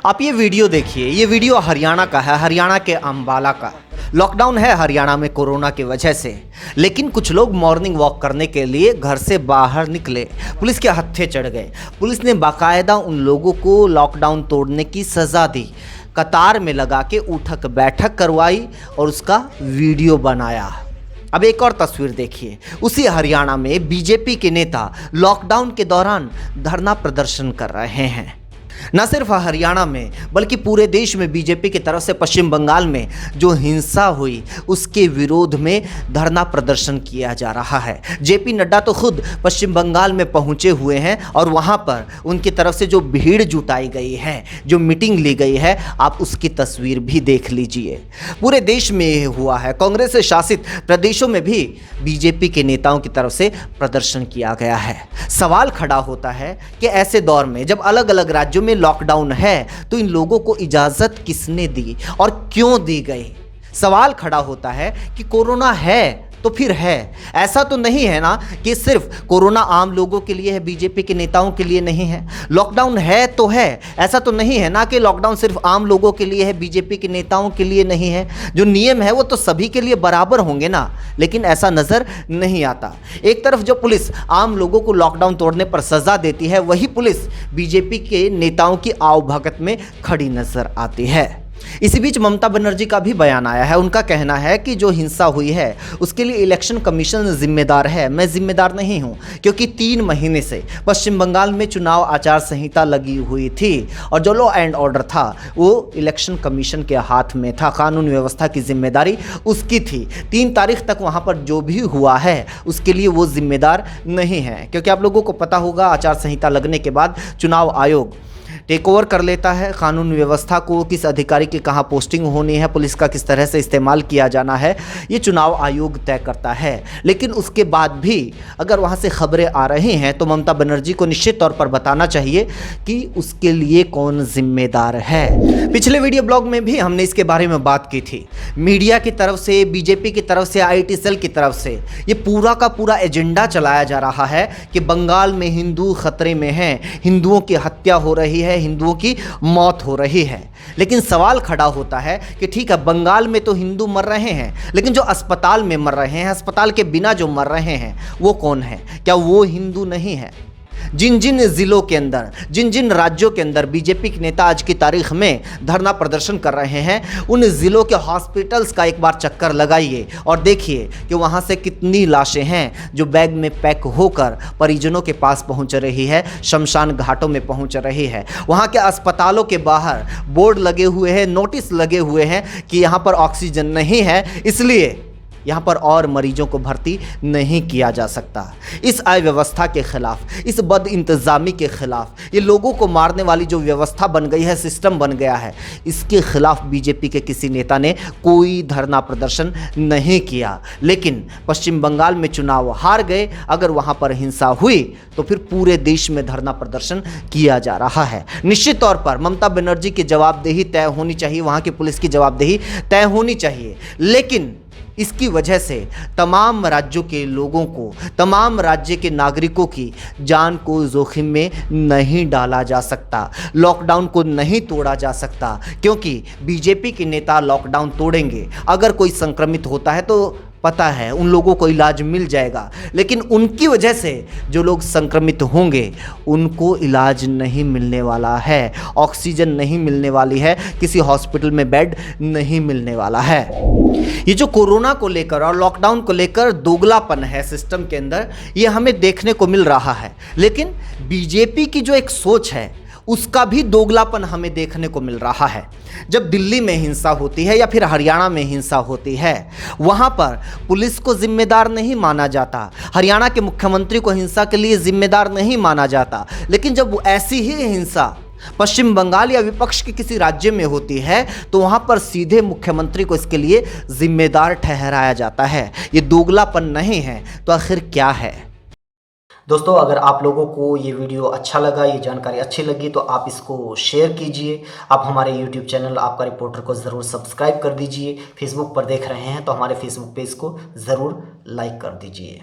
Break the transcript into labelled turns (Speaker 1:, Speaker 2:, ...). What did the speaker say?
Speaker 1: आप ये वीडियो देखिए, ये वीडियो हरियाणा का है, हरियाणा के अंबाला का। लॉकडाउन है हरियाणा में कोरोना की वजह से, लेकिन कुछ लोग मॉर्निंग वॉक करने के लिए घर से बाहर निकले, पुलिस के हत्थे चढ़ गए। पुलिस ने बाकायदा उन लोगों को लॉकडाउन तोड़ने की सज़ा दी, कतार में लगा के उठक बैठक करवाई और उसका वीडियो बनाया। अब एक और तस्वीर देखिए, उसी हरियाणा में बीजेपी के नेता लॉकडाउन के दौरान धरना प्रदर्शन कर रहे हैं। न सिर्फ हरियाणा में बल्कि पूरे देश में बीजेपी की तरफ से पश्चिम बंगाल में जो हिंसा हुई उसके विरोध में धरना प्रदर्शन किया जा रहा है। जेपी नड्डा तो खुद पश्चिम बंगाल में पहुंचे हुए हैं और वहां पर उनकी तरफ से जो भीड़ जुटाई गई है, जो मीटिंग ली गई है, आप उसकी तस्वीर भी देख लीजिए। पूरे देश में यह हुआ है। कांग्रेस से शासित प्रदेशों में भी बीजेपी के नेताओं की तरफ से प्रदर्शन किया गया है। सवाल खड़ा होता है कि ऐसे दौर में जब अलग अलग राज्यों में लॉकडाउन है तो इन लोगों को इजाजत किसने दी और क्यों दी गई। सवाल खड़ा होता है कि कोरोना है तो फिर है, ऐसा तो नहीं है ना कि सिर्फ कोरोना आम लोगों के लिए है, बीजेपी के नेताओं के लिए नहीं है। लॉकडाउन है तो है, ऐसा तो नहीं है ना कि लॉकडाउन सिर्फ आम लोगों के लिए है, बीजेपी के नेताओं के लिए नहीं है। जो नियम है वो तो सभी के लिए बराबर होंगे ना, लेकिन ऐसा नज़र नहीं आता। एक तरफ जो पुलिस आम लोगों को लॉकडाउन तोड़ने पर सज़ा देती है, वही पुलिस बीजेपी के नेताओं की आवभगत में खड़ी नजर आती है। इसी बीच ममता बनर्जी का भी बयान आया है। उनका कहना है कि जो हिंसा हुई है उसके लिए इलेक्शन कमीशन जिम्मेदार है, मैं जिम्मेदार नहीं हूं, क्योंकि 3 महीने से पश्चिम बंगाल में चुनाव आचार संहिता लगी हुई थी और जो लॉ एंड ऑर्डर था वो इलेक्शन कमीशन के हाथ में था, कानून व्यवस्था की जिम्मेदारी उसकी थी। 3 तारीख तक वहां पर जो भी हुआ है उसके लिए वो जिम्मेदार नहीं है, क्योंकि आप लोगों को पता होगा आचार संहिता लगने के बाद चुनाव आयोग टेक ओवर कर लेता है कानून व्यवस्था को, किस अधिकारी की कहाँ पोस्टिंग होनी है, पुलिस का किस तरह से इस्तेमाल किया जाना है, ये चुनाव आयोग तय करता है। लेकिन उसके बाद भी अगर वहाँ से खबरें आ रही हैं तो ममता बनर्जी को निश्चित तौर पर बताना चाहिए कि उसके लिए कौन जिम्मेदार है। पिछले वीडियो ब्लॉग में भी हमने इसके बारे में बात की थी। मीडिया की तरफ से, बीजेपी की तरफ से, IT सेल की तरफ से ये पूरा का पूरा एजेंडा चलाया जा रहा है कि बंगाल में हिंदू खतरे में हैं, हिंदुओं की हत्या हो रही है, हिंदुओं की मौत हो रही है। लेकिन सवाल खड़ा होता है कि ठीक है, बंगाल में तो हिंदू मर रहे हैं, लेकिन जो अस्पताल में मर रहे हैं, अस्पताल के बिना जो मर रहे हैं, वो कौन है? क्या वो हिंदू नहीं है? जिन जिन जिलों के अंदर, जिन जिन राज्यों के अंदर बीजेपी के नेता आज की तारीख में धरना प्रदर्शन कर रहे हैं, उन जिलों के हॉस्पिटल्स का एक बार चक्कर लगाइए और देखिए कि वहां से कितनी लाशें हैं जो बैग में पैक होकर परिजनों के पास पहुंच रही है, शमशान घाटों में पहुंच रही है। वहां के अस्पतालों के बाहर बोर्ड लगे हुए हैं, नोटिस लगे हुए हैं कि यहाँ पर ऑक्सीजन नहीं है, इसलिए यहाँ पर और मरीजों को भर्ती नहीं किया जा सकता। इस अव्यवस्था के खिलाफ, इस बद इंतज़ामी के खिलाफ, ये लोगों को मारने वाली जो व्यवस्था बन गई है, सिस्टम बन गया है, इसके खिलाफ बीजेपी के किसी नेता ने कोई धरना प्रदर्शन नहीं किया। लेकिन पश्चिम बंगाल में चुनाव हार गए, अगर वहाँ पर हिंसा हुई तो फिर पूरे देश में धरना प्रदर्शन किया जा रहा है। निश्चित तौर पर ममता बनर्जी की जवाबदेही तय होनी चाहिए, वहाँ की पुलिस की जवाबदेही तय होनी चाहिए। लेकिन इसकी वजह से तमाम राज्यों के लोगों को, तमाम राज्य के नागरिकों की जान को जोखिम में नहीं डाला जा सकता, लॉकडाउन को नहीं तोड़ा जा सकता, क्योंकि बीजेपी के नेता लॉकडाउन तोड़ेंगे। अगर कोई संक्रमित होता है तो पता है उन लोगों को इलाज मिल जाएगा, लेकिन उनकी वजह से जो लोग संक्रमित होंगे उनको इलाज नहीं मिलने वाला है, ऑक्सीजन नहीं मिलने वाली है, किसी हॉस्पिटल में बेड नहीं मिलने वाला है। ये जो कोरोना को लेकर और लॉकडाउन को लेकर दोगलापन है सिस्टम के अंदर, ये हमें देखने को मिल रहा है। लेकिन बीजेपी की जो एक सोच है उसका भी दोगलापन हमें देखने को मिल रहा है। जब दिल्ली में हिंसा होती है या फिर हरियाणा में हिंसा होती है, वहाँ पर पुलिस को जिम्मेदार नहीं माना जाता, हरियाणा के मुख्यमंत्री को हिंसा के लिए जिम्मेदार नहीं माना जाता। लेकिन जब ऐसी ही हिंसा पश्चिम बंगाल या विपक्ष के किसी राज्य में होती है तो वहाँ पर सीधे मुख्यमंत्री को इसके लिए जिम्मेदार ठहराया जाता है। ये दोगलापन नहीं है तो आखिर क्या है? दोस्तों, अगर आप लोगों को ये वीडियो अच्छा लगा, ये जानकारी अच्छी लगी तो आप इसको शेयर कीजिए। आप हमारे YouTube चैनल आपका रिपोर्टर को ज़रूर सब्सक्राइब कर दीजिए। फेसबुक पर देख रहे हैं तो हमारे फेसबुक पेज को ज़रूर लाइक कर दीजिए।